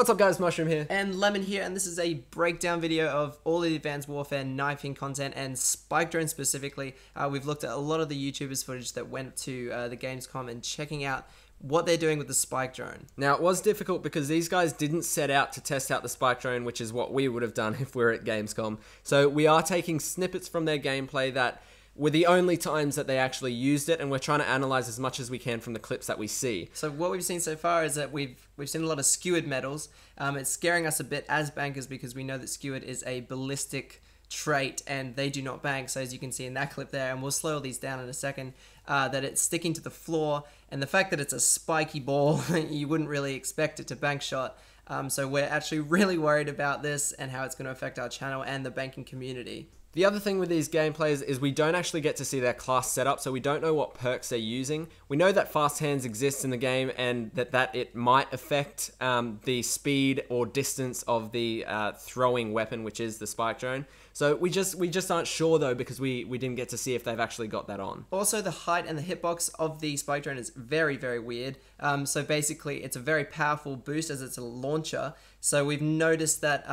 What's up guys, Mushroom here. And Lemon here, and this is a breakdown video of all of the Advanced Warfare knifing content and SPIKEDRONE specifically. We've looked at a lot of the YouTubers footage that went to the Gamescom and checking out what they're doing with the SPIKEDRONE. Now it was difficult because these guys didn't set out to test out the SPIKEDRONE, which is what we would have done if we were at Gamescom. So we are taking snippets from their gameplay that were the only times that they actually used it, and we're trying to analyze as much as we can from the clips that we see. So what we've seen so far is that we've seen a lot of skewered medals. It's scaring us a bit as bankers because we know that skewered is a ballistic trait and they do not bank. So as you can see in that clip there, and we'll slow all these down in a second, that it's sticking to the floor, and the fact that it's a spiky ball, you wouldn't really expect it to bank shot. So we're actually really worried about this and how it's going to affect our channel and the banking community. The other thing with these gameplays is we don't actually get to see their class setup, so we don't know what perks they're using. We know that fast hands exists in the game and that it might affect the speed or distance of the throwing weapon, which is the SPIKEDRONE. So we just aren't sure though, because we didn't get to see if they've actually got that on. Also, the height and the hitbox of the SPIKEDRONE is very, very weird. So basically, it's a very powerful boost as it's a launcher. So we've noticed that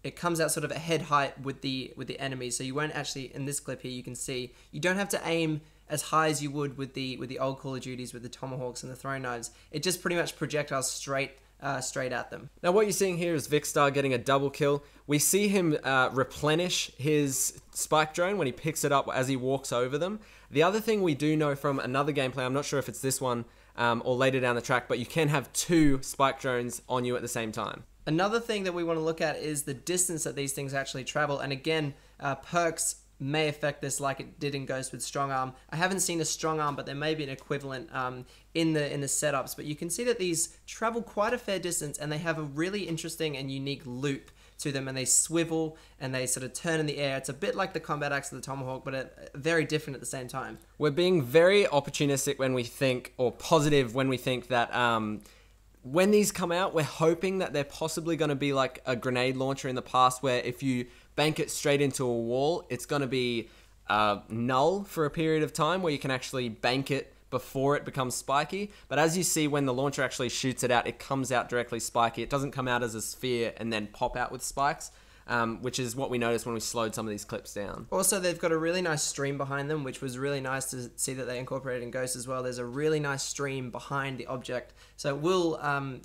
it comes out sort of at head height with the enemy. So you won't actually, in this clip here, you can see you don't have to aim as high as you would with the old Call of Duties with the tomahawks and the throwing knives. It just pretty much projectiles straight at them. Now what you're seeing here is Vikkstar getting a double kill. We see him replenish his SPIKEDRONE when he picks it up as he walks over them. The other thing we do know from another gameplay, I'm not sure if it's this one or later down the track, but you can have two SPIKEDRONEs on you at the same time. Another thing that we want to look at is the distance that these things actually travel, and again, perks may affect this like it did in Ghost with Strong Arm. I haven't seen a Strong Arm, but there may be an equivalent in the setups, but you can see that these travel quite a fair distance and they have a really interesting and unique loop to them, and they swivel and they sort of turn in the air. It's a bit like the combat axe of the tomahawk, but very different at the same time. We're being very opportunistic when we think, or positive when we think that when these come out, we're hoping that they're possibly going to be like a grenade launcher in the past, where if you bank it straight into a wall, it's going to be null for a period of time, where you can actually bank it before it becomes spiky. But as you see, when the launcher actually shoots it out, it comes out directly spiky. It doesn't come out as a sphere and then pop out with spikes. Which is what we noticed when we slowed some of these clips down. Also, they've got a really nice stream behind them, which was really nice to see that they incorporated in Ghost as well. There's a really nice stream behind the object, so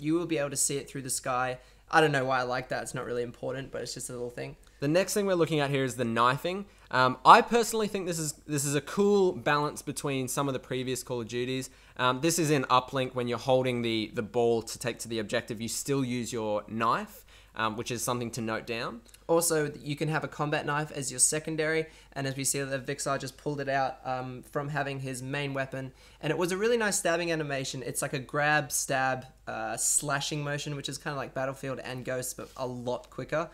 you will be able to see it through the sky. I don't know why I like that. It's not really important, but it's just a little thing. The next thing we're looking at here is the knifing. I personally think this is a cool balance between some of the previous Call of Duties. This is in uplink. When you're holding the ball to take to the objective, you still use your knife. Which is something to note down. Also, you can have a combat knife as your secondary, and as we see that Vikkstar just pulled it out from having his main weapon, and it was a really nice stabbing animation. It's like a grab, stab, slashing motion, which is kind of like Battlefield and Ghost, but a lot quicker,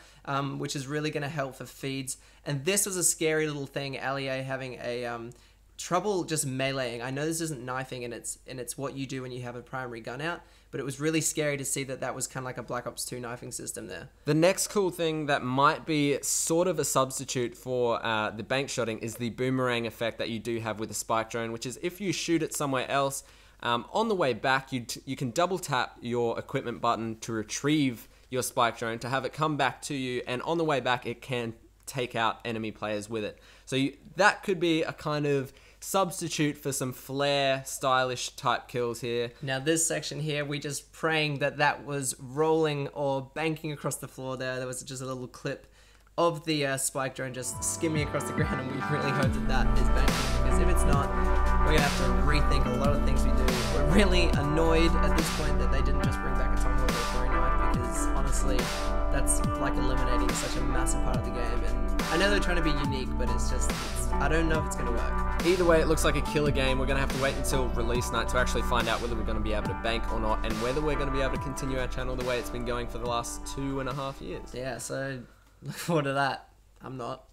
which is really going to help for feeds. And this was a scary little thing, Allier having a trouble just meleeing. I know this isn't knifing, and it's what you do when you have a primary gun out, but it was really scary to see that was kind of like a Black Ops 2 knifing system there. The next cool thing that might be sort of a substitute for the bank shotting is the boomerang effect that you do have with the SPIKEDRONE, which is if you shoot it somewhere else, on the way back you can double tap your equipment button to retrieve your SPIKEDRONE to have it come back to you, and on the way back it can take out enemy players with it. So that could be a kind of substitute for some flare stylish type kills here. Now this section here, we just praying that was rolling or banking across the floor there. There was just a little clip of the SPIKEDRONE just skimming across the ground, and we really hope that is banking, because if it's not, we're gonna have to rethink a lot of things we do. We're really annoyed at this point that they didn't just bring back a tomahawk or a throwing knife, because honestly, that's like eliminating such a massive part of the game. And I know they're trying to be unique, but I don't know if it's going to work. Either way, it looks like a killer game. We're going to have to wait until release night to actually find out whether we're going to be able to bank or not, and whether we're going to be able to continue our channel the way it's been going for the last 2.5 years. Yeah, so look forward to that. I'm not.